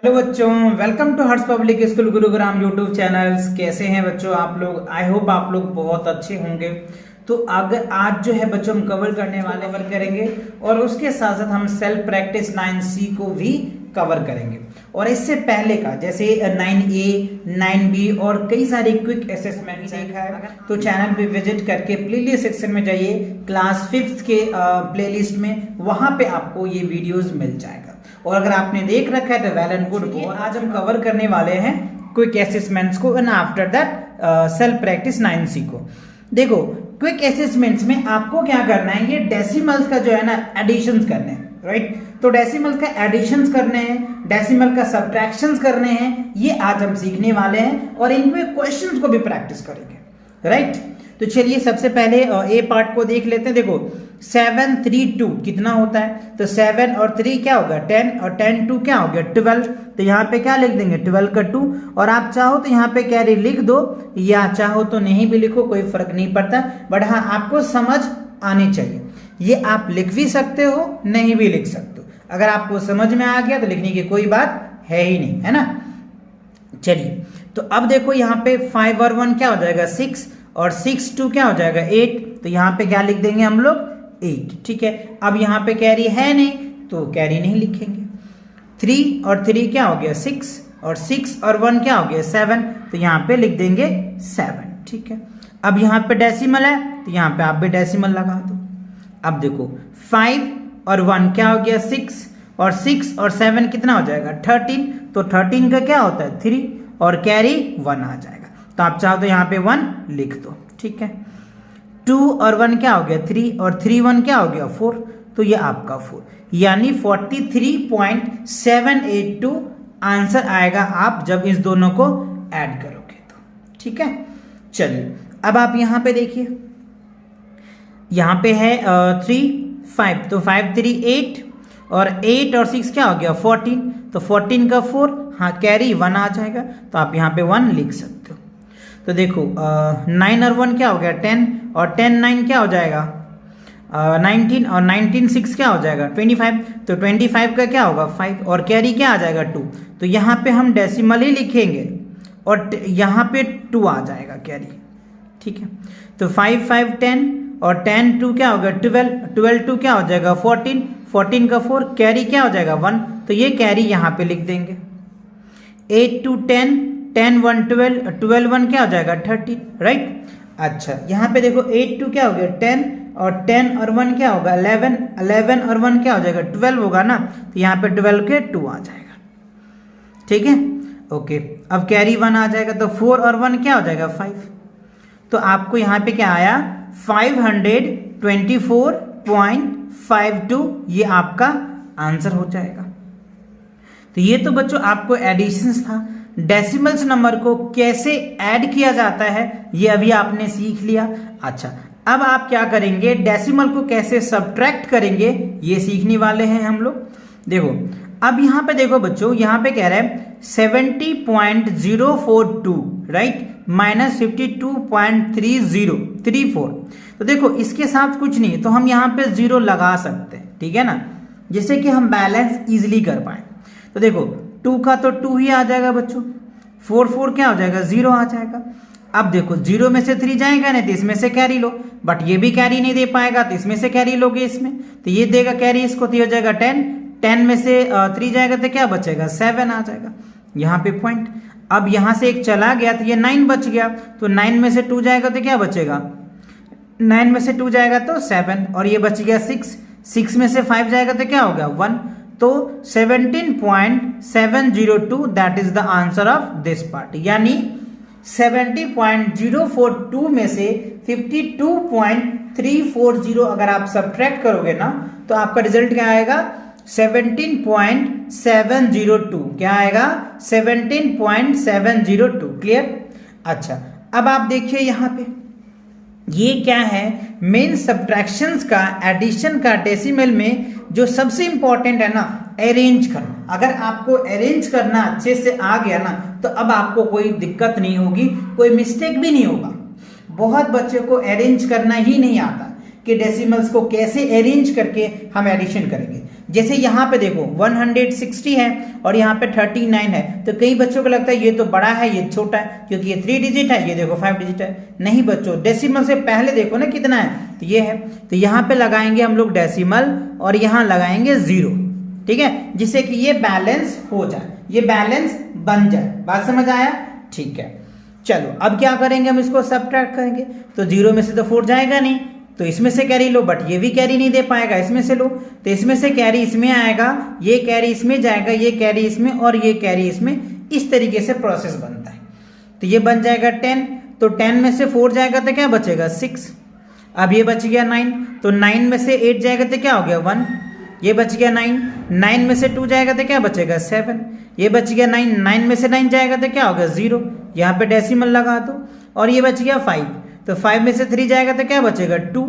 Hello बच्चों, welcome to Harsh public school Gurugram YouTube channels. कैसे हैं बच्चों आप लोग? आई होप आप लोग बहुत अच्छे होंगे। तो अगर आज जो है बच्चों हम कवर करने वाले करेंगे और उसके साथ साथ हम सेल्फ प्रैक्टिस 9C को भी कवर करेंगे। और इससे पहले का जैसे 9A 9B और कई सारे क्विक असेसमेंट देखा है तो चैनल पे विजिट करके प्लेलिस्ट सेक्शन में जाइए, क्लास 5th के प्लेलिस्ट में, वहां पे आपको ये वीडियोस मिल जाएगा। और अगर आपने देख रखा है तो वेल एंड गुड। आज हम कवर करने वाले हैं क्विक असेसमेंट्स को and after that self practice 9C को। देखो, क्विक असेसमेंट्स में आपको क्या करना है, ये डेसिमल्स का जो है ना एडिशंस करने हैं, राइट? तो डेसिमल का एडिशंस करने हैं, डेसिमल का सब्ट्रैक्शंस करने हैं, ये आज हम सीखने वाले हैं और इनमें क्वेश्चंस को भी प्रैक्टिस करेंगे, राइट? तो चलिए सबसे पहले ए पार्ट को देख लेते हैं। देखो 7 3 2 कितना होता है? तो 7 और 3 क्या होगा? 10 और 10 2 क्या हो गया? 12। तो यहाँ पे क्या लिख देंगे? 12 का 2। और आप चाहो तो यहाँ पे कैरी लिख दो या चाहो तो नहीं भी लिखो, कोई फर्क नहीं पड़ता, बट हाँ आपको समझ आनी चाहिए। ये आप लिख भी सकते हो, नहीं भी लिख सकते हो। अगर आपको समझ में आ गया तो लिखने की कोई बात है ही नहीं, है ना? चलिए, तो अब देखो यहाँ पे 5 और 1 क्या हो जाएगा? 6 और 6 2 क्या हो जाएगा? 8। तो यहाँ पे क्या लिख देंगे हम लोग? 8, ठीक है। अब यहाँ पे कैरी है नहीं तो कैरी नहीं लिखेंगे। 3 और 3 क्या हो गया? 6 और 6 और 1 क्या हो गया? 7। तो यहाँ पे लिख देंगे 7, ठीक है। अब यहाँ पे डेसिमल है तो यहाँ पे आप भी डेसिमल लगा दो। अब देखो 5 और 1 क्या हो गया? 6 और 6 और 7 कितना हो जाएगा? 13। तो 13 का क्या होता है? 3 और कैरी 1 आ जाएगा। तो आप चाहो तो यहाँ पे 1 लिख दो, ठीक है। 2 और 1 क्या हो गया? 3 और 3 1 क्या हो गया? 4। तो ये आपका 4 यानी 43.782 आंसर आएगा आप जब इस दोनों को ऐड करोगे तो, ठीक है। चलिए अब आप यहाँ पे देखिए, यहाँ पे है 3 5। तो 5 3 8 और 8 और 6 क्या हो गया? 14। तो 14 का 4, हाँ कैरी 1 आ जाएगा। तो आप यहाँ पे 1 लिख सकते हो। तो देखो 9 और 1 क्या हो गया? 10 और 10 9 क्या हो जाएगा? 19 और 19 6 क्या हो जाएगा? 25। तो 25 का क्या होगा? 5 और कैरी क्या आ जाएगा? 2। तो यहाँ पे हम डेसिमल ही लिखेंगे और यहाँ पे 2 आ जाएगा कैरी, ठीक है। तो 5 5 10 और 10 2 क्या हो गया? 12। 12 2 क्या हो जाएगा? 14। 14 का 4, कैरी क्या हो जाएगा? 1। तो ये कैरी यहाँ पे लिख देंगे। 8 2 10 10 1 12 12 1 क्या हो जाएगा? 13, राइट? अच्छा, यहाँ पे देखो 8 2 क्या हो गया? 10 और 10 और 1 क्या होगा? 11। 11 और 1 क्या हो जाएगा? 12 होगा ना। तो यहाँ पे 12 के 2 आ जाएगा, ठीक है। ओके, अब कैरी 1 आ जाएगा। तो 4 और 1 क्या हो जाएगा? 5। तो आपको यहाँ पे क्या आया? 524.52 ये आपका आंसर हो जाएगा। तो ये तो बच्चों आपको एडिशंस था। डेसिमल्स नंबर को कैसे ऐड किया जाता है ये अभी आपने सीख लिया। अच्छा, अब आप क्या करेंगे? डेसिमल को कैसे सब्ट्रैक्ट करेंगे ये सीखने वाले हैं हम लोग। देखो अब यहाँ पे देखो बच्चों, यहाँ पे कह रहा है 70.042, राइट, माइनस 52.3034। तो देखो इसके साथ कुछ नहीं, तो हम यहाँ पे 0 लगा सकते हैं, ठीक है ना, जिससे कि हम बैलेंस इजिली कर पाए। तो देखो 2 का तो 2 ही आ जाएगा बच्चों। 4 4 क्या हो जाएगा? 0 आ जाएगा। अब देखो 0 में से 3 जाएगा नहीं तो इसमें से कैरी लो, बट ये भी कैरी नहीं दे पाएगा तो इसमें से कैरी लोगे इसमें, तो ये देगा कैरी इसको, तो ये हो जाएगा 10। 10 में से 3 जाएगा तो क्या बचेगा? 7 आ जाएगा। यहाँ पे पॉइंट। अब यहाँ से एक चला गया तो ये 9 बच गया। तो 9 में से 2 जाएगा तो क्या बचेगा? 9 में से 2 जाएगा तो 7 और ये बच गया 6। 6 में से 5 जाएगा तो क्या होगा? 1। तो 17.702 that is the answer of this part. यानी 70.042 में से 52.340 अगर आप सब्ट्रैक्ट करोगे ना तो आपका रिजल्ट क्या आएगा? 17.702। क्या आएगा? 17.702। क्लियर? अच्छा, अब आप देखिए यहाँ पे ये क्या है? मेन सब्ट्रैक्शंस का, एडिशन का डेसिमल में जो सबसे इंपॉर्टेंट है ना, अरेंज करना। अगर आपको अरेंज करना अच्छे से आ गया ना तो अब आपको कोई दिक्कत नहीं होगी, कोई मिस्टेक भी नहीं होगा। बहुत बच्चों को अरेंज करना ही नहीं आता कि डेसिमल्स को कैसे अरेंज करके हम एडिशन करेंगे। जैसे यहाँ पे देखो 160 है और यहाँ पे 39 है, तो कई बच्चों को लगता है ये तो बड़ा है ये छोटा है, क्योंकि ये 3 डिजिट है, ये देखो 5 डिजिट है। नहीं बच्चों, डेसिमल से पहले देखो ना कितना है, तो ये है, तो यहाँ पे लगाएंगे हम लोग डेसिमल और यहाँ लगाएंगे 0, ठीक है, जिससे कि ये बैलेंस हो जाए, ये बैलेंस बन जाए। बात समझ आया? ठीक है, चलो अब क्या करेंगे, हम इसको सब्ट्रैक्ट करेंगे, तो 0 में से तो 4 जाएगा नहीं, तो इसमें से कैरी लो, बट ये भी कैरी नहीं दे पाएगा, इसमें से लो, तो इसमें से कैरी इसमें आएगा, ये कैरी इसमें जाएगा, ये कैरी इसमें और ये कैरी इसमें, इस तरीके से प्रोसेस बनता है। तो ये बन जाएगा 10, तो 10 में से 4 जाएगा तो क्या बचेगा 6, अब ये बच गया 9, तो 9 में से 8 जाएगा तो क्या हो गया 1, ये बच गया 9, 9 में से 2 जाएगा तो क्या बचेगा 7, ये बच गया 9, 9 में से 9 जाएगा तो क्या होगा 0, यहाँ पे डेसिमल लगा दो, और ये बच गया 5, तो 5 में से 3 जाएगा तो क्या बचेगा 2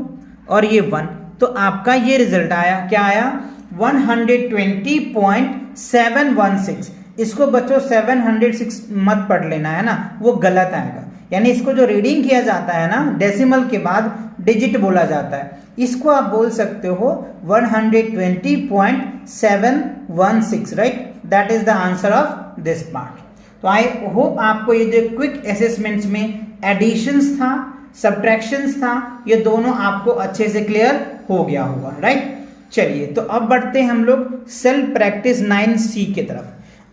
और ये 1, तो आपका ये रिजल्ट आया, क्या आया 120.716। इसको बच्चों 706 मत पढ़ लेना है ना, वो गलत आएगा, यानी इसको जो रीडिंग किया जाता है ना डेसिमल के बाद डिजिट बोला जाता है, इसको आप बोल सकते हो 120.716, right, that is the answer of this part. तो आई होप आपको ये जो क्विक असेसमेंट्स में एडिशंस था, सब्ट्रैक्शंस था, ये दोनों आपको अच्छे से क्लियर हो गया होगा, राइट। चलिए तो अब बढ़ते हैं हम लोग सेल्फ प्रैक्टिस 9C की तरफ।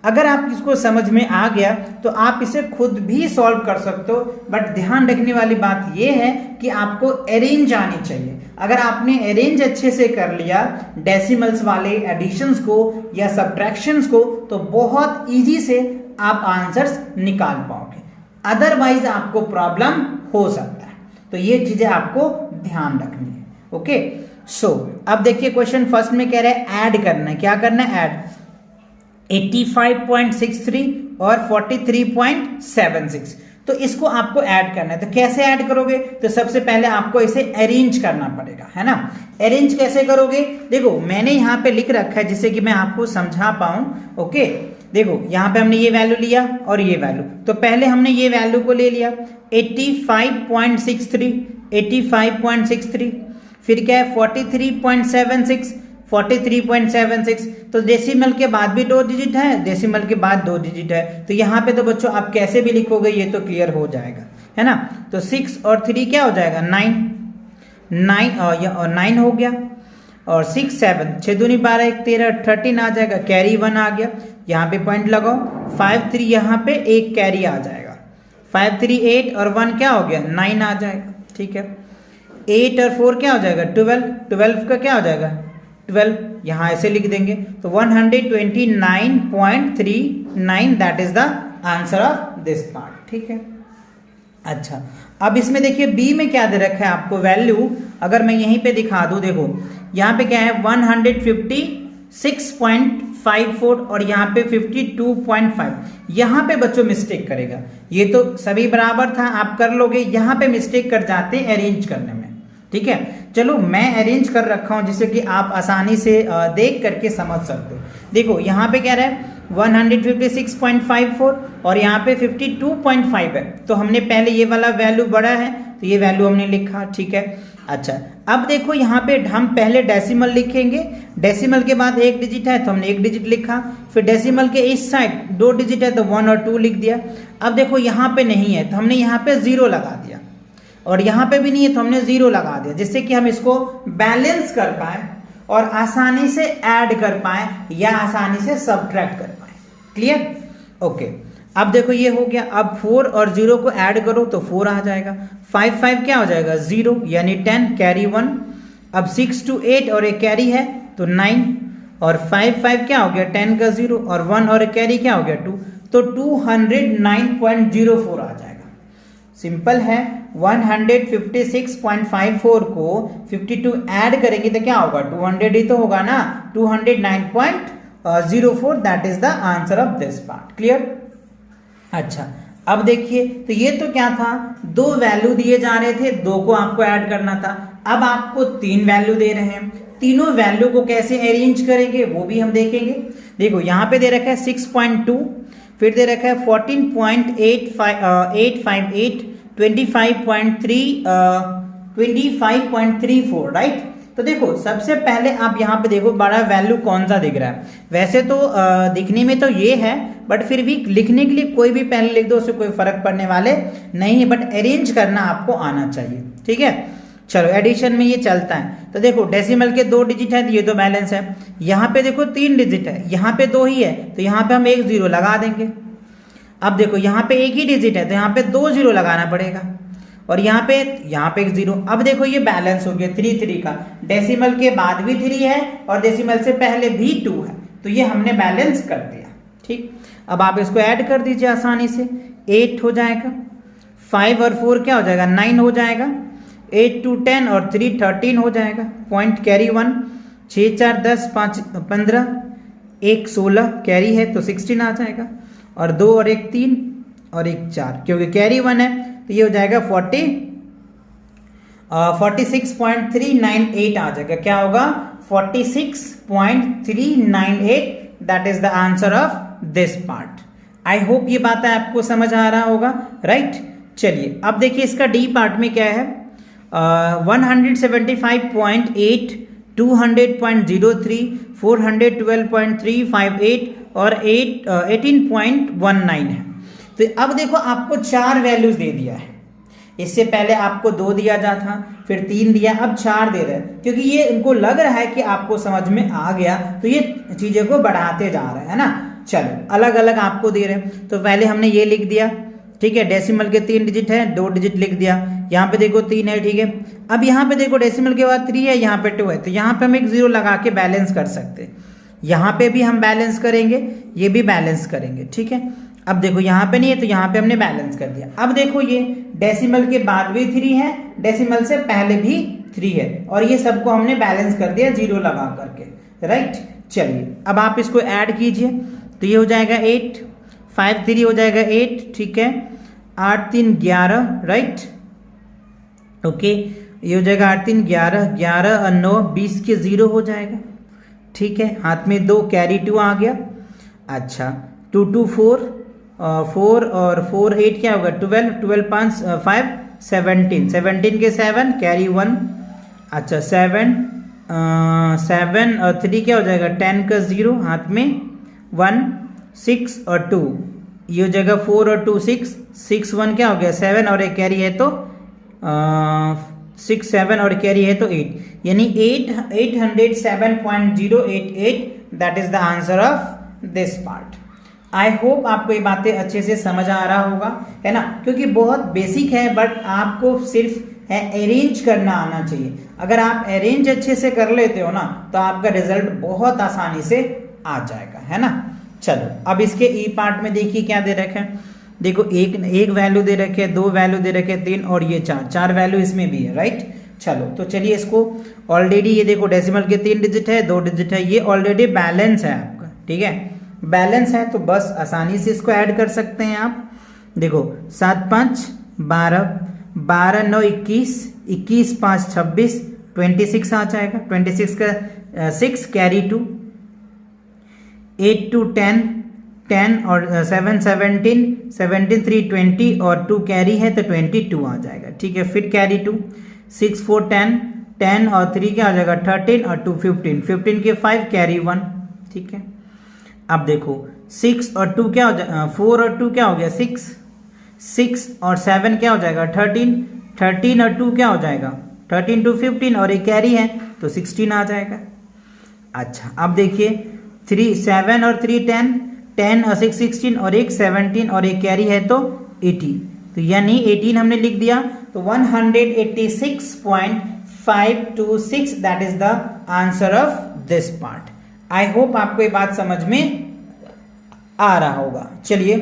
अगर आप इसको समझ में आ गया तो आप इसे खुद भी सॉल्व कर सकते हो, बट ध्यान रखने वाली बात यह है कि आपको अरेंज आनी चाहिए। अगर आपने अरेंज अच्छे से कर लिया डेसिमल्स वाले एडिशंस को या सब्ट्रैक्शंस को, तो बहुत इजी से आप आंसर्स निकाल पाओगे, अदरवाइज आपको प्रॉब्लम हो सकता है। तो ये चीजें आपको ध्यान रखनी है, ओके। सो अब देखिए क्वेश्चन फर्स्ट में कह रहे हैं ऐड करना है, क्या करना है ऐड 85.63 और 43.76, तो इसको आपको ऐड करना है। तो कैसे ऐड करोगे, तो सबसे पहले आपको इसे अरेंज करना पड़ेगा, है ना। अरेंज कैसे करोगे, देखो मैंने यहाँ पे लिख रखा है जिससे कि मैं आपको समझा पाऊं, ओके। देखो यहाँ पे हमने ये वैल्यू लिया और ये वैल्यू, तो पहले हमने ये वैल्यू को ले लिया 85.63, फिर क्या है 43.76, तो डेसिमल के बाद भी 2 डिजिट है, डेसिमल के बाद 2 डिजिट है, तो यहाँ पे तो बच्चों आप कैसे भी लिखोगे ये तो क्लियर हो जाएगा, है ना। तो 6 और 3 क्या हो जाएगा 9 हो गया, और 6 7 6 दूनी 12 1 13 13 आ जाएगा, कैरी 1 आ गया, यहाँ पे पॉइंट लगाओ, 5 3 यहाँ पे एक कैरी आ जाएगा, 5 3 8 और 1 क्या हो गया 9 आ जाएगा, ठीक है। 8 और 4 क्या हो जाएगा 12 का क्या हो जाएगा 12, यहाँ ऐसे लिख देंगे, तो 129.39 that is the answer of this part, ठीक है। अच्छा अब इसमें देखिए बी में क्या दे रखा है आपको वैल्यू, अगर मैं यहीं पे दिखा दूं, देखो यहाँ पे क्या है 156.54 और यहाँ पे 52.5, यहाँ पे बच्चों मिस्टेक करेगा, ये तो सभी बराबर था आप कर लोगे, यहाँ पे मिस्टेक कर जाते हैं अरेंज करने में, ठीक है। चलो मैं अरेंज कर रखा हूं जिससे कि आप आसानी से देख करके समझ सकते हो। देखो यहाँ पे क्या रहा है 156.54 और यहाँ पे 52.5 है, तो हमने पहले ये वाला वैल्यू बड़ा है तो ये वैल्यू हमने लिखा, ठीक है। अच्छा अब देखो यहाँ पे हम पहले डेसिमल लिखेंगे, डेसिमल के बाद 1 डिजिट है तो हमने 1 डिजिट लिखा, फिर डेसिमल के इस साइड 2 डिजिट है तो 1 और 2 लिख दिया। अब देखो यहाँ पे नहीं है तो हमने यहाँ पे 0 लगा दिया, और यहाँ पे भी नहीं है तो हमने 0 लगा दिया, जिससे कि हम इसको बैलेंस कर पाए और आसानी से ऐड कर पाए या आसानी से सब्ट्रैक्ट कर पाए, क्लियर, ओके। अब देखो ये हो गया, अब 4 और 0 को ऐड करो तो 4 आ जाएगा, 5 5 क्या हो जाएगा 0 यानी 10 कैरी 1, अब 6 to 8 और एक कैरी है तो 9, और 5 5 क्या हो गया 10 का 0 और 1 और एक कैरी क्या हो गया 2, तो 209.04 आ जाएगा। सिंपल है, 156.54 को 52 ऐड करेंगे तो क्या होगा 200 ही तो होगा ना, 209.04 that is the answer of this part, clear. अच्छा अब देखिए तो ये तो क्या था 2 वैल्यू दिए जा रहे थे, 2 को आपको ऐड करना था, अब आपको 3 वैल्यू दे रहे हैं, तीनों वैल्यू को कैसे अरेंज करेंगे वो भी हम देखेंगे। देखो यहाँ पे दे रखा है 6.2, फिर दे रखा है 14.858, 25.34, राइट। तो तो देखो सबसे पहले आप यहाँ पे देखो बड़ा वैल्यू कौन सा दिख रहा है। वैसे तो दिखने में तो ये है, बट फिर भी लिखने के लिए कोई भी पहले लिख दो, उससे कोई फर्क पड़ने वाले नहीं है, बट अरेंज करना आपको आना चाहिए। ठीक है, चलो एडिशन में ये चलता है। तो देखो डेसिमल के 2 डिजिट है तो ये तो बैलेंस है। यहाँ पे देखो 3 डिजिट है, यहाँ पे 2 ही है तो यहाँ पे हम 1 0 लगा देंगे। अब देखो यहाँ पे 1 ही डिजिट है तो यहाँ पे 2 0 लगाना पड़ेगा, और यहाँ पे 1 0। अब देखो ये बैलेंस हो गया 3 3 का, डेसिमल के बाद भी 3 है और डेसिमल से पहले भी 2 है, तो ये हमने बैलेंस कर दिया। ठीक, अब आप इसको ऐड कर दीजिए आसानी से, 8 हो जाएगा, 5 और 4 क्या हो जाएगा 9 हो जाएगा, 8 2 10 और 3 13 हो जाएगा, पॉइंट कैरी 1, 6 4 10 5 15, 1 16 कैरी है तो 16 आ जाएगा, और 2 और 1 3 और 1 4, क्योंकि कैरी 1 है तो ये हो जाएगा 46.398 आ जाएगा। क्या होगा 46.398, that is the answer of this part. I hope ये बात आपको समझ आ रहा होगा, राइट। चलिए अब देखिए इसका डी पार्ट में क्या है, 175.8, 200.03, 412.358 और 18.19 है। तो अब देखो आपको 4 वैल्यूज दे दिया है, इससे पहले आपको 2 दिया जाता, फिर 3 दिया, अब 4 दे रहे हैं, क्योंकि ये इनको लग रहा है कि आपको समझ में आ गया तो ये चीजें को बढ़ाते जा रहे हैं ना। चलो अलग अलग आपको दे रहे हैं, तो पहले हमने ये लिख दिया, ठीक है, डेसिमल के 3 डिजिट है, 2 डिजिट लिख दिया, यहाँ पे देखो 3 है, ठीक है। अब यहाँ पे देखो डेसिमल के बाद 3 है, यहाँ पे 2 है, तो यहाँ पे हम 1 0 लगा के बैलेंस कर सकते हैं। यहाँ पे भी हम बैलेंस करेंगे, ये भी बैलेंस करेंगे, ठीक है। अब देखो यहाँ पे नहीं है तो यहाँ पे हमने बैलेंस कर दिया। अब देखो ये डेसिमल के बाद भी 3 है, डेसिमल से पहले भी 3 है, और ये सबको हमने बैलेंस कर दिया 0 लगा करके, राइट। चलिए अब आप इसको ऐड कीजिए, तो ये हो जाएगा 8, 5 3 हो जाएगा 8, ठीक है, 8 3 11, राइट, ओके। ये हो जाएगा 8 3 11, 11 और 9 20 के 0 हो जाएगा, ठीक है। हाथ में 2 कैरी 2 आ गया। अच्छा 2 2 4, 4 और 4 8 क्या होगा 12, 12 5 5 17, 17 के 7 कैरी 1। अच्छा 7 7 और 3 क्या हो जाएगा 10 का 0, हाथ में 1 6 और 2, ये हो जाएगा 4 और 2 6, 6 1 क्या हो गया 7 और एक कैरी है तो 6 7 और कैरी है तो 8, यानी 807.088, that is the answer of this part. I hope आपको ये बातें अच्छे से समझ आ रहा होगा, है ना, क्योंकि बहुत बेसिक है, बट आपको सिर्फ है अरेंज करना आना चाहिए। अगर आप अरेंज अच्छे से कर लेते हो ना तो आपका रिजल्ट बहुत आसानी से आ जाएगा, है ना। चलो अब इसके ई पार्ट में देखिए क्या दे रखे हैं, देखो एक वैल्यू दे रखे है, 2 वैल्यू दे रखे, 3 और ये 4 वैल्यू इसमें भी है, राइट। चलो तो चलिए इसको ऑलरेडी, ये देखो डेसिमल के 3 डिजिट है, 2 डिजिट है, ये ऑलरेडी बैलेंस है आपका, ठीक है, बैलेंस है, तो बस आसानी से इसको ऐड कर सकते हैं आप। देखो 7 5 12, 12 9 21, 21 5 26, 26 आ जाएगा, 26 का 6 कैरी 2, 8 2 10 10 और 7 17, 17 3 20 और 2 कैरी है तो 22 आ जाएगा, ठीक है। फिर कैरी 2, 6 4 10, 10 और 3 क्या आ जाएगा 13 और 2 15, 15 के 5 कैरी 1, ठीक है। अब देखो 6 और 2 क्या हो जाएगा 4 और 2 क्या हो गया 6, 6 और 7 क्या हो जाएगा 13, 13 और 2 क्या हो जाएगा 13 2 15 और एक कैरी है तो 16 आ जाएगा। अच्छा अब देखिए 3 7 और 3 10, 10 और 6 16 और एक 17 और एक कैरी है तो 18, तो यानी 18 हमने लिख दिया, तो 186.526, that is the answer of this part. I hope आपको ये बात समझ में आ रहा होगा। चलिए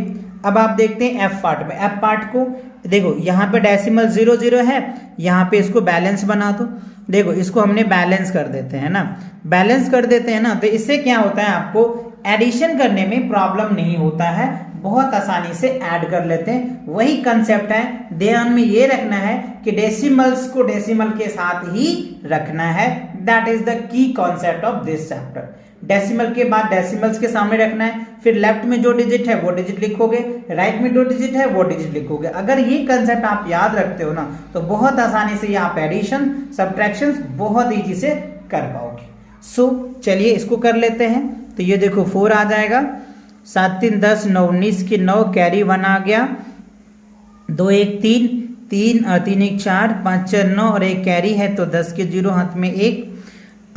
अब आप देखते हैं एफ पार्ट में। एफ पार्ट को देखो यहाँ पे डेसिमल 0 0 है, यहाँ पे इसको बैलेंस बना दो। देखो इसको हमने बैलेंस कर देते हैं ना, बैलेंस कर देते हैं ना, तो इससे क्या होता है आपको एडिशन करने में प्रॉब्लम नहीं होता है, बहुत आसानी से ऐड कर लेते हैं। वही कंसेप्ट है, ध्यान में ये रखना है कि डेसिमल्स को डेसिमल के साथ ही रखना है, that is the key concept of this chapter. Decimal के बाद डेसिमल्स के सामने रखना है, फिर लेफ्ट में जो डिजिट है वो डिजिट लिखोगे, राइट में जो डिजिट है वो डिजिट लिखोगे। अगर ये कंसेप्ट आप याद रखते हो ना तो बहुत आसानी से ये आप एडिशन सब्ट्रैक्शंस बहुत ईजी से कर पाओगे। सो चलिए इसको कर लेते हैं। तो ये देखो 4 आ जाएगा, 7 3 10 9 19 की 9 कैरी 1 आ गया, 2 1 3 3 3 1 4 5 4 9 और एक कैरी है तो 10 के 0 हाथ में 1,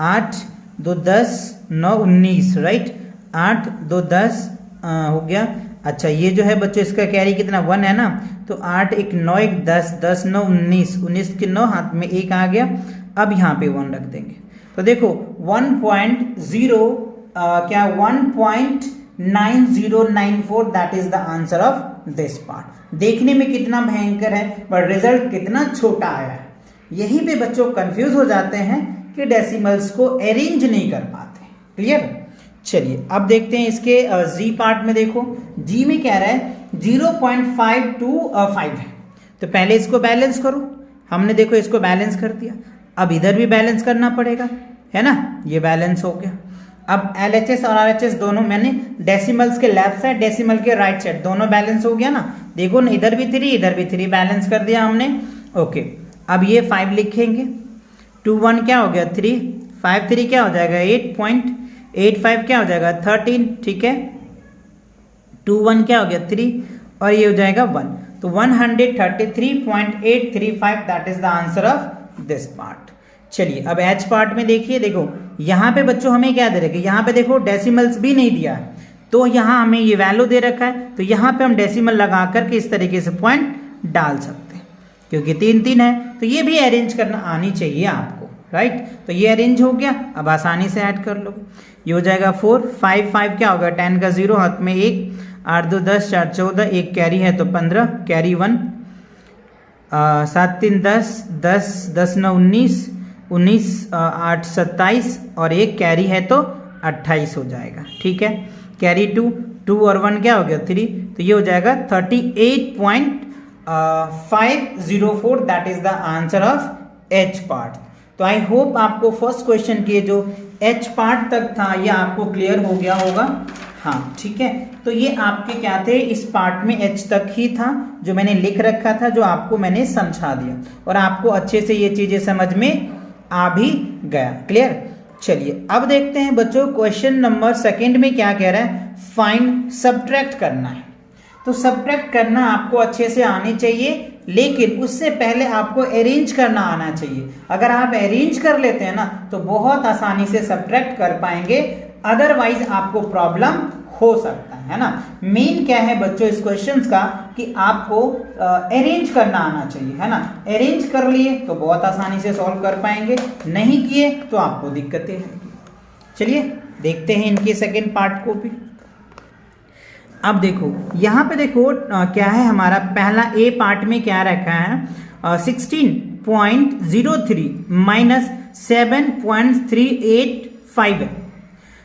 8 2 10 9 19 राइट, 8 2 10 हो गया। अच्छा ये जो है बच्चों इसका कैरी कितना 1 है ना, तो 8 1 9 1 10 10 9 19 19 के 9 हाथ में 1 आ गया। अब यहाँ पे 1 रख देंगे तो देखो 1.0 क्या 1.9094 that is the answer of this part. देखने में कितना भयंकर है पर रिजल्ट कितना छोटा आया है। यहीं पे बच्चों कंफ्यूज हो जाते हैं कि डेसिमल्स को अरेंज नहीं कर पाते। क्लियर? चलिए अब देखते हैं इसके जी पार्ट में। देखो जी में कह रहा है 0.525 है, तो पहले इसको बैलेंस करो। हमने देखो इसको बैलेंस कर दिया, अब इधर भी बैलेंस करना पड़ेगा, है ना। ये बैलेंस हो गया। अब LHS और RHS दोनों मैंने डेसिमल्स के लेफ्ट साइड डेसिमल के राइट साइड दोनों बैलेंस हो गया ना। देखो ना इधर भी 3 इधर भी 3 बैलेंस कर दिया हमने। ओके अब ये 5 लिखेंगे, 2 1 क्या हो गया 3, 5 3 क्या हो जाएगा 8.85 क्या हो जाएगा 13, ठीक है। 2 1 क्या हो गया 3 और ये हो जाएगा 1, तो 133.835 that is the answer of this part. चलिए अब एच पार्ट में देखिए, देखो यहाँ पे बच्चों हमें क्या दे रखा है, यहाँ पे देखो डेसिमल्स भी नहीं दिया है, तो यहाँ हमें ये वैल्यू दे रखा है, तो यहाँ पे हम डेसिमल लगा करके इस तरीके से पॉइंट डाल सकते हैं। क्योंकि 3 3 है तो ये भी अरेंज करना आनी चाहिए आपको, राइट। तो ये अरेंज हो गया, अब आसानी से ऐड कर लो। ये हो जाएगा 4 5 5 क्या होगा 10 का 0 हाथ में 1, 8 2 10 4 14 एक कैरी है तो 15 कैरी 1, 7 3 10 10 10 9 19 19 8 27 और एक कैरी है तो 28 हो जाएगा, ठीक है। कैरी 2 2 और 1 क्या हो गया 3, तो ये हो जाएगा 38.504 that is the answer of H part. तो आई होप आपको फर्स्ट क्वेश्चन के जो एच पार्ट तक था ये आपको क्लियर हो गया होगा। हाँ ठीक है, तो ये आपके क्या थे, इस पार्ट में एच तक ही था जो मैंने लिख रखा था, जो आपको मैंने समझा दिया और आपको अच्छे से ये चीजें समझ में आ भी गया। क्लियर? चलिए अब देखते हैं बच्चों क्वेश्चन नंबर 2 में क्या कह रहा है, फाइंड सब्ट्रैक्ट करना है। तो सब्ट्रैक्ट करना आपको अच्छे से आनी चाहिए, लेकिन उससे पहले आपको अरेंज करना आना चाहिए। अगर आप अरेंज कर लेते हैं ना तो बहुत आसानी से सब्ट्रैक्ट कर पाएंगे, अदरवाइज आपको प्रॉब्लम हो सकता है ना। मेन क्या है बच्चों इस क्वेश्चंस का कि आपको अरेंज करना आना चाहिए, है ना। अरेंज कर लिए तो बहुत आसानी से सॉल्व कर पाएंगे, नहीं किए तो आपको दिक्कतें हैं। चलिए देखते हैं इनके सेकंड पार्ट को भी। अब देखो यहाँ पे देखो क्या है हमारा पहला ए पार्ट में क्या रखा है 16.03 माइनस 7.385 है।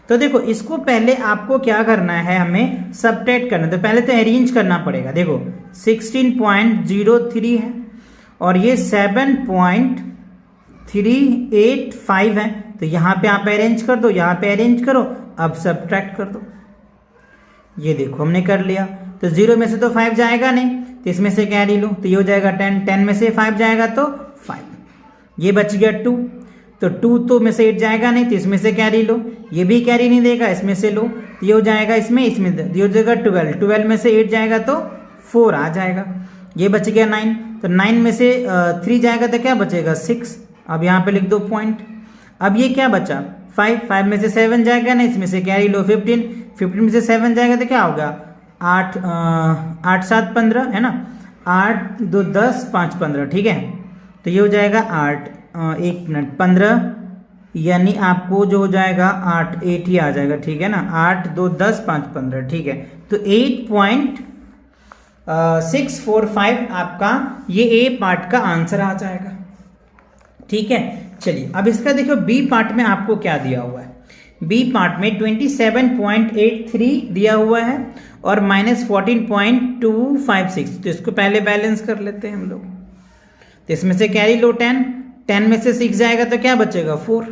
तो देखो इसको पहले आपको क्या करना है, हमें सब्ट्रैक्ट करना है। तो पहले तो अरेंज करना पड़ेगा। देखो 16.03 है और ये 7.385 है, तो यहाँ पे आप अरेंज कर दो, यहाँ पे अरेंज करो, अब सब्ट्रैक्ट कर दो। ये देखो हमने कर लिया, तो 0 में से तो 5 जाएगा नहीं, तो इसमें से कैरी लो, तो ये हो जाएगा 10, 10 में से 5 जाएगा तो 5, ये बच गया 2, तो 2 तो में से 8 जाएगा नहीं, तो इसमें से कैरी लो, ये भी कैरी नहीं देगा, इसमें से लो, तो ये हो जाएगा इसमें ये हो जाएगा 12, 12 में से 8 जाएगा तो 4 आ जाएगा, ये बच गया 9, तो 9 में से 3 जाएगा तो क्या बचेगा 6, अब यहाँ पे लिख दो पॉइंट। अब ये क्या बचा 5, 5 में से 7 जाएगा ना, इसमें से कैरी लो 15, 15 में से 7 जाएगा तो क्या होगा 8 8 7 15 है ना, 8 2 10 5 15, ठीक है। तो ये हो जाएगा 8 1 मिनट 15, यानी आपको जो हो जाएगा 8 ही आ जाएगा, ठीक है ना। 8 2 10 5 15, ठीक है। तो 8.645 आपका ये ए पार्ट का आंसर आ जाएगा, ठीक है। चलिए अब इसका देखो बी पार्ट में आपको क्या दिया हुआ है। बी पार्ट में 27.83 दिया हुआ है और माइनस 14.256, तो इसको पहले बैलेंस कर लेते हैं हम लोग। तो इसमें से कैरी लो 10, 10 में से 6 जाएगा तो क्या बचेगा 4,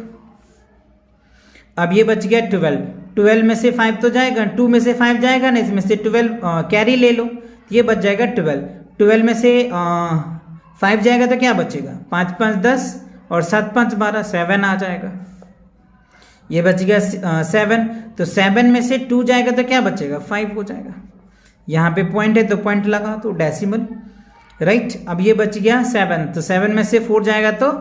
अब ये बच गया 12, 12 में से 5 तो जाएगा, 2 में से 5 जाएगा ना, इसमें से 12 कैरी ले लो, ये बच जाएगा 12, 12 में से 5 जाएगा तो क्या बचेगा, 5 5 10 और 7 5 12, 7 आ जाएगा, ये बच गया 7, तो 7 में से 2 जाएगा तो क्या बचेगा, 5 हो जाएगा, यहाँ पे पॉइंट है तो पॉइंट लगा तो डेसिमल, राइट। अब ये बच गया 7, तो 7 में से 4 जाएगा तो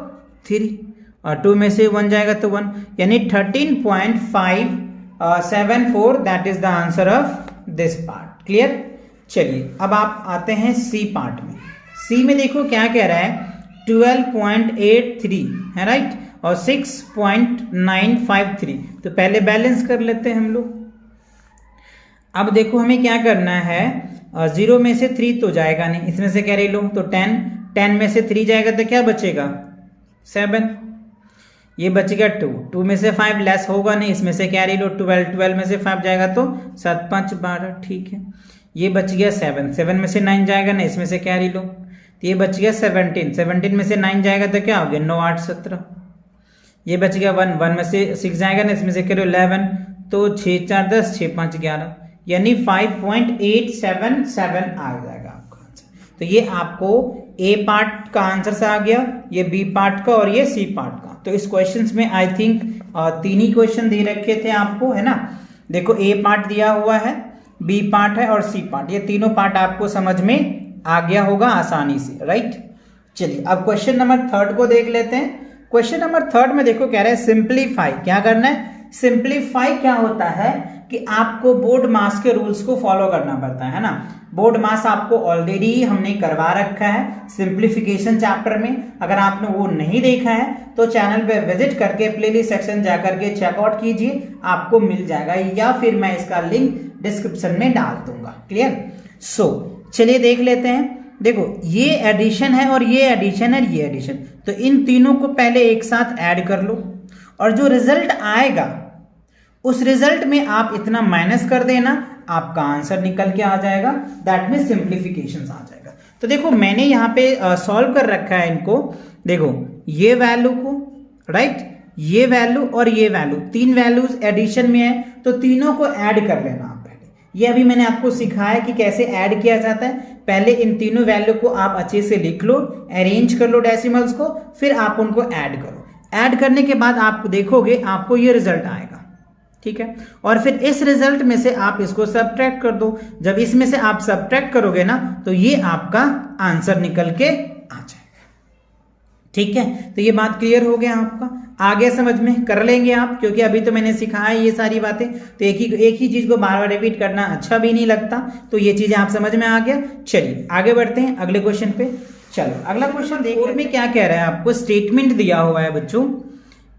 3 और 2 में से 1 जाएगा तो 1, यानी 13.574, that is the answer of this part. Clear. चलिए अब आप आते हैं सी पार्ट में। सी में देखो क्या कह रहा है, 12.83 है, राइट, और 6.953, तो पहले बैलेंस कर लेते हैं हम लोग। अब देखो हमें क्या करना है, 0 में से 3 तो जाएगा नहीं, इसमें से कैरी लो तो 10, 10 में से 3 जाएगा तो क्या बचेगा, 7, ये बच गया 2, 2 में से 5 लेस होगा नहीं, इसमें से कैरी लो 12, 12 में से 5 जाएगा तो 7 5 12, ठीक है, ये बच गया 7, 7 में से 9 जाएगा ना, इसमें से कैरी लो, तो ये बच गया 17, 17 में से 9 जाएगा तो क्या हो गया, 9 8 17, ये बच गया 1, 1 में से 6 जाएगा ना, इसमें से करो 11, तो 6 4 10, 6 5 11, यानी 5.877 आ जाएगा आपका आंसर। तो ये आपको ए पार्ट का आंसर से आ गया, ये बी पार्ट का और ये सी पार्ट का। तो इस क्वेश्चंस में आई थिंक 3 ही क्वेश्चन दे रखे थे आपको, है ना। देखो ए पार्ट दिया हुआ है, बी पार्ट है और सी पार्ट, ये तीनों पार्ट आपको समझ में आ गया होगा आसानी से, राइट। चलिए अब क्वेश्चन नंबर 3 को देख लेते हैं। क्वेश्चन नंबर 3 में देखो कह रहा है सिंप्लीफाई, क्या करना है, सिंप्लीफाई क्या होता है कि आपको बोर्ड मास के रूल्स को फॉलो करना पड़ता है ना। बोर्ड मास आपको ऑलरेडी हमने करवा रखा है सिंप्लीफिकेशन चैप्टर में, अगर आपने वो नहीं देखा है तो चैनल पे विजिट करके प्लेलिस्ट सेक्शन जाकर के चेकआउट कीजिए, आपको मिल जाएगा, या फिर मैं इसका लिंक डिस्क्रिप्शन में डाल दूंगा। क्लियर। सो चलिए देख लेते हैं। देखो ये एडिशन है और ये एडिशन है, ये एडिशन, तो इन तीनों को पहले एक साथ ऐड कर लो और जो रिजल्ट आएगा उस रिजल्ट में आप इतना माइनस कर देना, आपका आंसर निकल के आ जाएगा, दैट मीन सिंप्लीफिकेशन आ जाएगा। तो देखो मैंने यहाँ पे सॉल्व कर रखा है इनको, देखो ये वैल्यू को, राइट, ये वैल्यू और ये वैल्यू, 3 वैल्यूज एडिशन में है तो तीनों को ऐड कर लेना आप पहले। ये अभी मैंने आपको सिखाया कि कैसे ऐड किया जाता है। पहले इन तीनों वैल्यू को आप अच्छे से लिख लो, अरेंज कर लो डेसिमल्स को, फिर आप उनको ऐड करो। ऐड करने के बाद आप देखोगे आपको ये रिजल्ट आएगा, ठीक है, और फिर इस रिजल्ट में से आप इसको सब्ट्रैक्ट कर दो। जब इसमें से आप सब्ट्रैक्ट करोगे ना तो ये आपका आंसर निकल के आ जाएगा, ठीक है। तो ये बात क्लियर हो गया आपका, आ गया समझ में, कर लेंगे आप, क्योंकि अभी तो मैंने सिखाया ये सारी बातें, तो एक ही चीज को बार बार रिपीट करना अच्छा भी नहीं लगता, तो ये चीजें आप समझ में आ गया। चलिए आगे बढ़ते हैं अगले क्वेश्चन पे। चलो अगला क्वेश्चन देखो में क्या कह रहा है, आपको स्टेटमेंट दिया हुआ है बच्चों,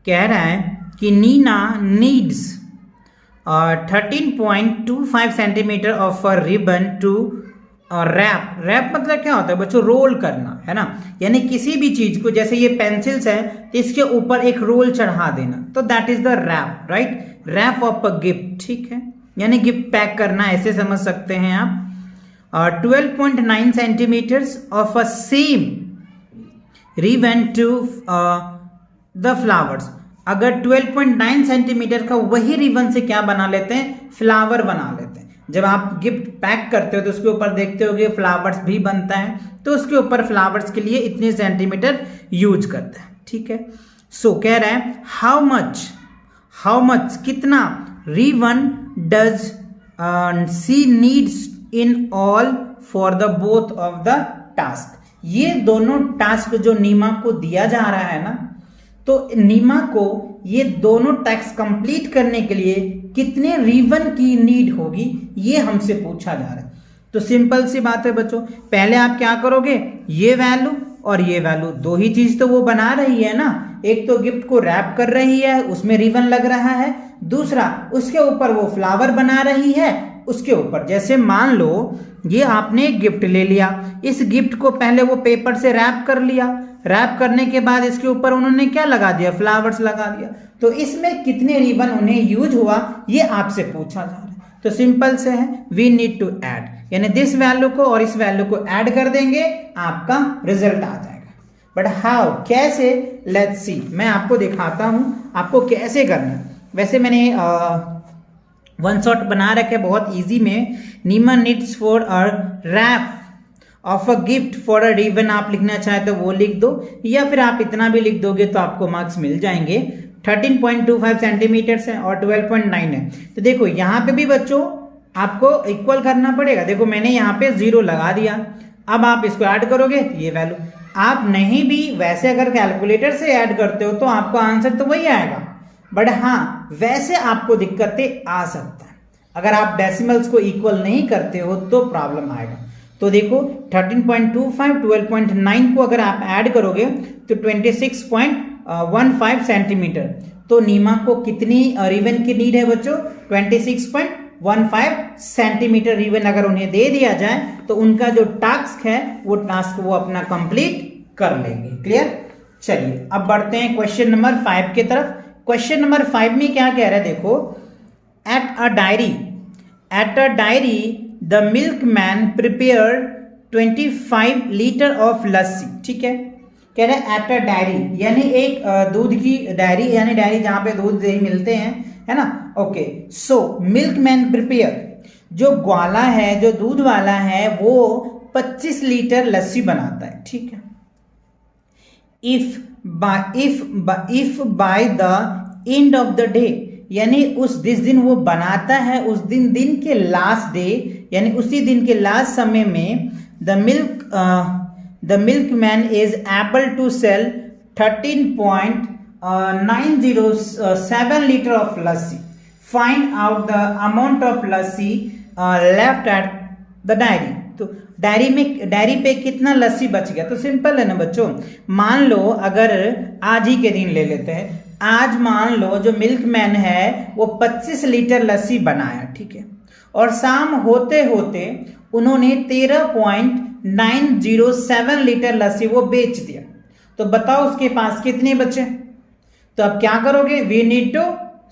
कह रहा है कि Neena needs 13.25 centimetre of a ribbon to wrap. Wrap मतलब क्या होता है बच्चों, रोल करना, है ना, यानी किसी भी चीज को, जैसे ये पेंसिल्स है तो इसके ऊपर एक रोल चढ़ा देना, तो that is the wrap, right, wrap of a gift, ठीक है, यानी गिफ्ट पैक करना, ऐसे समझ सकते हैं आप। 12.9 centimetres of a same ribbon to the flowers. अगर 12.9 सेंटीमीटर का वही रिबन से क्या बना लेते हैं, फ्लावर बना लेते हैं। जब आप गिफ्ट पैक करते हो तो उसके ऊपर देखते हो कि फ्लावर्स भी बनता है, तो उसके ऊपर फ्लावर्स के लिए इतने सेंटीमीटर यूज करते हैं, ठीक है। सो कह रहा है हाउ मच कितना ribbon does she needs in all for the both of the task. ये दोनों टास्क जो नीमा को दिया जा रहा है ना, तो नीमा को ये दोनों टास्क कंप्लीट करने के लिए कितने रिबन की नीड होगी, ये हमसे पूछा जा रहा है। तो सिंपल सी बात है बच्चों, पहले आप क्या करोगे, ये वैल्यू और ये वैल्यू, दो ही चीज तो वो बना रही है ना, एक तो गिफ्ट को रैप कर रही है, उसमें रिबन लग रहा है, दूसरा उसके ऊपर वो फ्लावर बना रही है, उसके ऊपर जैसे मान लो ये आपने एक गिफ्ट ले लिया, इस गिफ्ट को पहले वो पेपर से रैप कर लिया, रैप करने के बाद इसके ऊपर उन्होंने क्या लगा दिया, फ्लावर्स लगा दिया, तो इसमें कितने रिबन उन्हें यूज हुआ ये आपसे पूछा जा रहा है। तो सिंपल से है, वी नीड टू ऐड, यानी दिस वैल्यू को और इस वैल्यू को ऐड कर देंगे, आपका रिजल्ट आ जाएगा। बट हाउ, कैसे, लेट्स सी, मैं आपको दिखाता हूं आपको कैसे करना है। वैसे मैंने वन शॉट बना रखे बहुत इजी में। Neema needs for a wrap of a gift for a ribbon आप लिखना चाहे तो वो लिख दो, या फिर आप इतना भी लिख दोगे तो आपको मार्क्स मिल जाएंगे। 13.25 सेंटीमीटर है और 12.9 है। तो देखो यहाँ पे भी बच्चों आपको इक्वल करना पड़ेगा। देखो मैंने यहाँ पे 0 लगा दिया, अब आप इसको ऐड करोगे तो ये वैल्यू। आप नहीं भी वैसे अगर कैलकुलेटर से ऐड करते हो तो आपको आंसर तो वही आएगा, बट हाँ वैसे आपको दिक्कतें आ सकता है। अगर आप डेसिमल्स को इक्वल नहीं करते हो तो प्रॉब्लम आएगा। तो देखो 13.25 12.9 को अगर आप ऐड करोगे तो 26.15 सेंटीमीटर। तो नीमा को कितनी रिबन की नीड है बच्चों? 26.15 सेंटीमीटर रिबन अगर उन्हें दे दिया जाए तो उनका जो टास्क है वो टास्क वो अपना कंप्लीट कर लेंगे। क्लियर? चलिए अब बढ़ते हैं क्वेश्चन नंबर 5 की तरफ। क्वेश्चन नंबर 5 में क्या कह रहा है देखो, at a dairy the milkman prepared 25 litre of lassi. ठीक है, कह रहे हैं एट अ डायरी यानी एक दूध की डायरी, यानी डायरी जहां पे दूध दही मिलते हैं, है ना। ओके, सो मिल्कमैन प्रिपेयर, जो ग्वाला है जो दूध वाला है वो 25 लीटर लस्सी बनाता है। ठीक है, if by the end of the day, यानी जिस दिन वो बनाता है उस दिन के लास्ट डे, यानी उसी दिन के लास्ट समय में the milkman is able to sell 13.907 litre of lassi. Find out the amount of lassi left at the dairy. तो डायरी पे कितना लस्सी बच गया? तो सिंपल है ना बच्चों, मान लो अगर आज ही के दिन ले लेते हैं, आज मान लो जो मिल्कमैन है वो 25 लीटर लस्सी बनाया, ठीक है, और शाम होते होते उन्होंने 13.907 लीटर लस्सी वो बेच दिया। तो बताओ उसके पास कितने बचे? तो अब क्या करोगे? We need to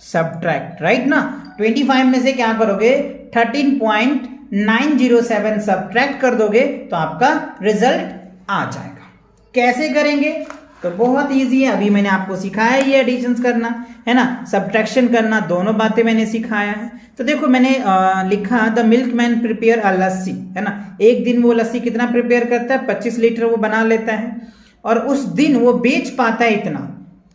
subtract, right ना। 25 में से क्या करोगे? 13.907 सब्ट्रैक्ट कर दोगे तो आपका रिजल्ट आ जाएगा। कैसे करेंगे? तो बहुत इजी है, अभी मैंने आपको सिखाया ही है, एडिशंस करना है ना, सब्ट्रैक्शन करना, दोनों बातें मैंने सिखाया है। तो देखो मैंने लिखा द मिल्कमैन प्रिपेयर अ लस्सी, है ना। एक दिन वो लस्सी कितना प्रिपेयर करता है? 25 लीटर वो बना लेता है, और उस दिन वो बेच पाता है इतना।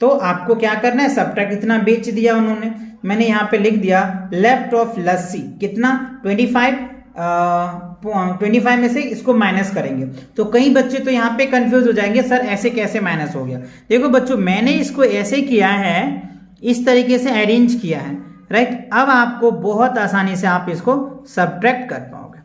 तो आपको क्या करना है? सब्ट्रैक्ट, इतना बेच दिया उन्होंने, मैंने यहाँ पे लिख दिया लेफ्ट ऑफ लस्सी कितना? 25 में से इसको माइनस करेंगे। तो कई बच्चे तो यहाँ पे कंफ्यूज हो जाएंगे, सर ऐसे कैसे माइनस हो गया? देखो बच्चों मैंने इसको ऐसे किया है, इस तरीके से अरेंज किया है, राइट। अब आपको बहुत आसानी से आप इसको सब्ट्रैक्ट कर पाओगे,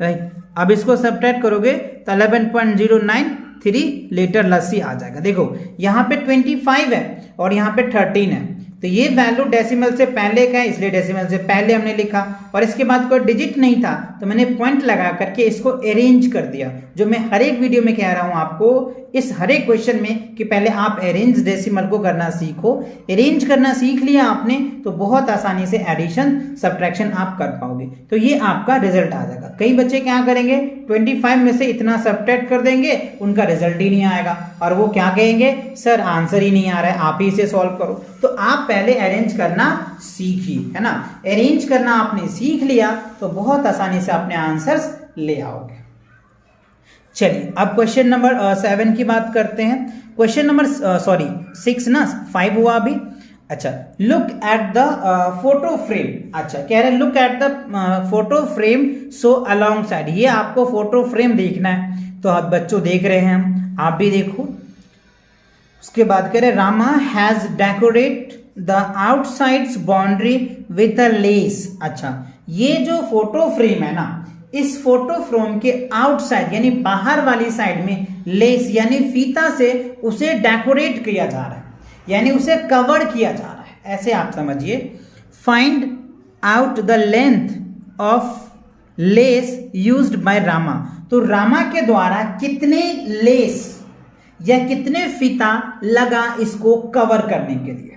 राइट। अब इसको सब्ट्रैक्ट करोगे तो 11.093 लीटर लस्सी आ जाएगा। देखो यहाँ पे 25 है और यहाँ पे 13 है, तो ये वैल्यू डेसिमल से पहले का है, इसलिए डेसिमल से पहले हमने लिखा, और इसके बाद कोई डिजिट नहीं था तो मैंने पॉइंट लगा करके इसको अरेंज कर दिया। जो मैं हर एक वीडियो में कह रहा हूं आपको, इस हर एक क्वेश्चन में कि पहले आप अरेंज डेसिमल को करना सीखो। अरेंज करना सीख लिया आपने तो बहुत आसानी से एडिशन सब्ट्रैक्शन आप कर पाओगे, तो ये आपका रिजल्ट आ जाएगा। कई बच्चे क्या करेंगे? 25 में से इतना सब्ट्रैक्ट कर देंगे, उनका रिजल्ट ही नहीं आएगा, और वो क्या कहेंगे? सर आंसर ही नहीं आ रहा है, आप ही इसे सॉल्व करो। तो आप पहले अरेंज करना सीखिए, है ना। अरेंज करना आपने सीख लिया तो बहुत आसानी से अपने आंसर्स ले आओगे। चलिए अब क्वेश्चन नंबर 7 की बात करते हैं। क्वेश्चन नंबर 6 ना, 5 हुआ अभी। अच्छा, look at the photo frame. अच्छा, कह रहे look at the photo frame so along side. ये आपको फोटो फ्रेम देखना है, तो आप बच्चों देख रहे हैं, आप भी देखो। उसके बाद कह रहे Rama has decorate the outsides boundary with a less. अच्छा, ये जो फोटो फ्रेम है ना, इस फोटो फ्रेम के आउटसाइड यानी बाहर वाली साइड में लेस यानी फीता से उसे डेकोरेट किया जा रहा है, यानी उसे कवर किया जा रहा है, ऐसे आप समझिए। Find out the length of less used by Rama. तो रामा के द्वारा कितने लेस या कितने फीता लगा इसको कवर करने के लिए,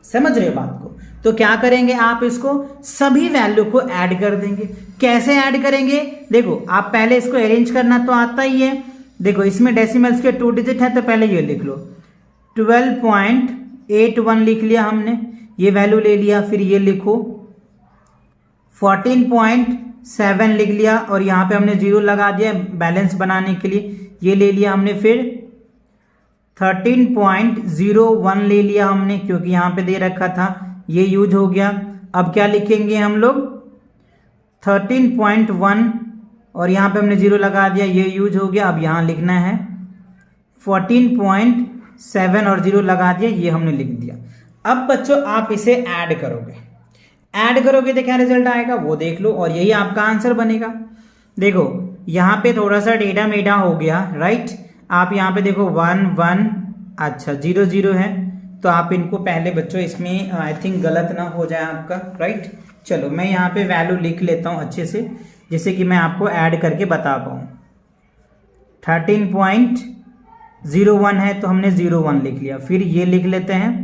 समझ रहे हो बात को। तो क्या करेंगे आप? इसको सभी वैल्यू को ऐड कर देंगे। कैसे ऐड करेंगे? देखो आप पहले इसको अरेंज करना तो आता ही है। देखो इसमें डेसिमल्स के 2 डिजिट है, तो पहले ये लिख लो, 12.81 लिख लिया हमने। ये वैल्यू ले लिया, फिर ये लिखो 14.7 लिख लिया और यहाँ पे हमने 0 लगा दिया बैलेंस बनाने के लिए। ये ले लिया हमने, फिर 13.01 ले लिया हमने क्योंकि यहाँ पे दे रखा था, ये यूज हो गया। अब क्या लिखेंगे हम लोग 13.1 और यहाँ पे हमने 0 लगा दिया, ये यूज हो गया। अब यहाँ लिखना है 14.7 और 0 लगा दिया, ये हमने लिख दिया। अब बच्चों आप इसे ऐड करोगे तो क्या रिजल्ट आएगा वो देख लो और यही आपका आंसर बनेगा। देखो यहाँ पे थोड़ा सा टेढ़ा मेढ़ा हो गया, राइट। आप यहाँ पे देखो 1 1, अच्छा 0 0 है, तो आप इनको पहले बच्चों इसमें आई थिंक गलत ना हो जाए आपका, राइट। चलो मैं यहाँ पे वैल्यू लिख लेता हूँ अच्छे से, जिससे कि मैं आपको ऐड करके बता पाऊँ। 13.01 है तो हमने 01 लिख लिया, फिर ये लिख लेते हैं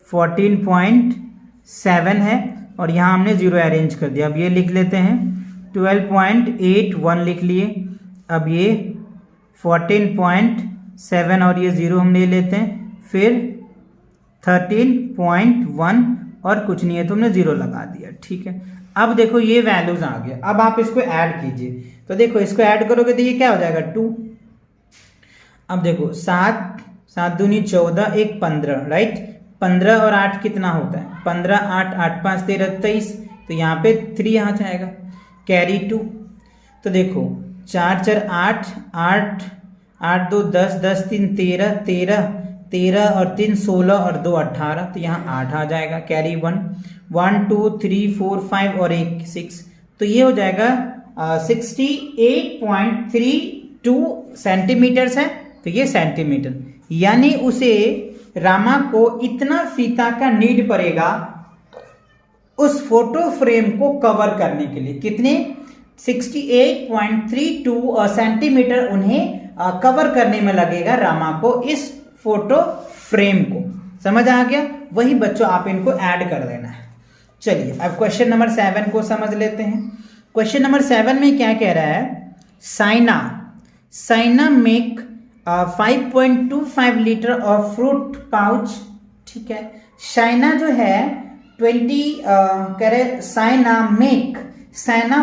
14.7 है और यहाँ हमने 0 अरेंज कर दिया। अब ये लिख लेते हैं 12.81 लिख लिए। अब ये 14.7 और ये 0 हम ले लेते हैं, फिर 13.1 और कुछ नहीं है तो हमने 0 लगा दिया, ठीक है। अब देखो ये वैल्यूज आ गया, अब आप इसको ऐड कीजिए। तो देखो इसको ऐड करोगे तो ये क्या हो जाएगा 2। अब देखो 7 7 दूनी 14, 1 15, राइट। 15 और 8 कितना होता है, 15 8 8 5 13 23, तो यहाँ पे 3 यहाँ जाएगा, कैरी 2। तो देखो 4 4 8 8 8 2 10 10 3 13 13 13 और 3 16 और 2 18, तो यहाँ 8 आ जाएगा, कैरी 1 1 2 3 4 5 और 1 6, तो ये हो जाएगा 68.32 सेंटीमीटर्स है। तो ये सेंटीमीटर, यानी उसे रामा को इतना फीता का नीड पड़ेगा उस फोटो फ्रेम को कवर करने के लिए। कितने 68.32 सेंटीमीटर उन्हें कवर करने में लगेगा रामा को इस फोटो फ्रेम को। समझ आ गया? वही बच्चों आप इनको ऐड कर देना है। चलिए अब क्वेश्चन नंबर 7 को समझ लेते हैं। क्वेश्चन नंबर 7 में क्या कह रहा है, Saina make 5.25 litre of fruit pouch, ठीक है। साइना जो है 20 कह रहे साइना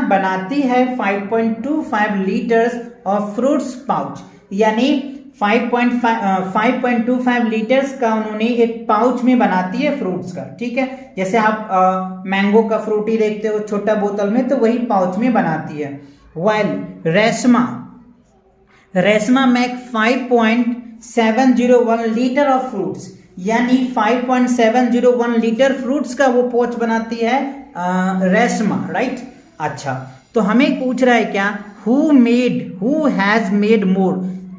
बनाती है 5.25 लीटर्स ऑफ फ्रूट्स पाउच, यानी 5.25 लीटर्स का उन्होंने एक पाउच में बनाती है फ्रूट्स का, ठीक है। जैसे आप मैंगो का फ्रूटी देखते हो छोटा बोतल में, तो वही पाउच में बनाती है। While Reshma make 5.701 litre of fruits, यानी 5.701 लीटर फ्रूट्स का वो पाउच बनाती है रेशमा, राइट। अच्छा, तो हमें पूछ रहा है क्या, हु हैज मेड मोर,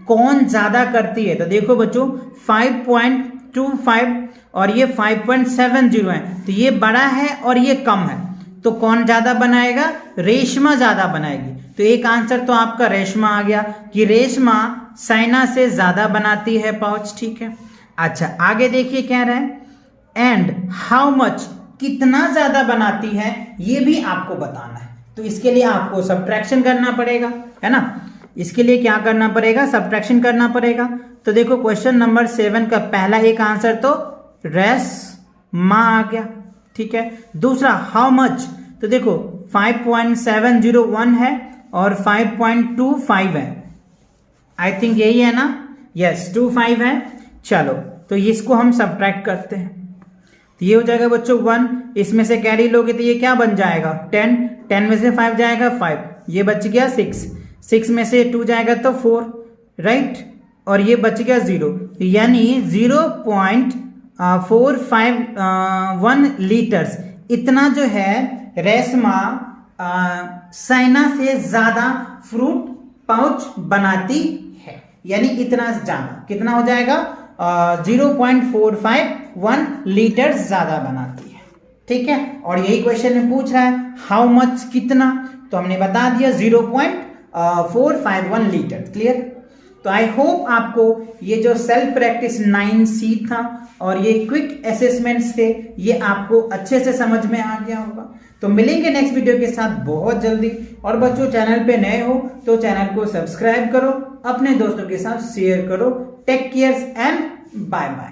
कौन ज्यादा करती है। तो देखो बच्चों 5.25 और ये 5.70 है, तो ये बड़ा है और ये कम है, तो कौन ज्यादा बनाएगा, रेशमा ज्यादा बनाएगी। तो एक आंसर तो आपका रेशमा आ गया कि रेशमा साइना से ज्यादा बनाती है पाउच, ठीक है। अच्छा आगे देखिए क्या रहा है, एंड हाउ मच, कितना ज्यादा बनाती है ये भी आपको बताना है। तो इसके लिए आपको सब्ट्रैक्शन करना पड़ेगा, है ना। इसके लिए क्या करना पड़ेगा, सब्ट्रैक्शन करना पड़ेगा। तो देखो क्वेश्चन नंबर 7 का पहला एक आंसर तो रेशमा आ गया, ठीक है। दूसरा हाउ मच, तो देखो 5.701 है और 5.25 है, आई थिंक यही है ना, यस 25 है। चलो तो इसको हम सब्ट्रैक्ट करते हैं, तो ये हो जाएगा बच्चों 1, इसमें से कैरी लोगे तो ये क्या बन जाएगा 10 में से 5 जाएगा 5, ये बच गया 6 में से 2 जाएगा तो 4, राइट, और ये बच गया 0, यानी 0.451 लीटर्स, इतना जो है रेशमा साइना से ज्यादा फ्रूट पाउच बनाती है, यानी इतना ज्यादा, कितना हो जाएगा 0.451 लीटर ज्यादा बनाती है, ठीक है। और यही क्वेश्चन में पूछ रहा है हाउ मच, कितना, तो हमने बता दिया 0.451 लीटर। क्लियर? तो आई होप आपको ये जो सेल्फ प्रैक्टिस 9C था और ये क्विक असेसमेंट्स थे, ये आपको अच्छे से समझ में आ गया होगा। तो मिलेंगे नेक्स्ट वीडियो के साथ बहुत जल्दी। और बच्चों चैनल पे नए हो तो चैनल को सब्सक्राइब करो, अपने दोस्तों के साथ शेयर करो। Take care and bye bye.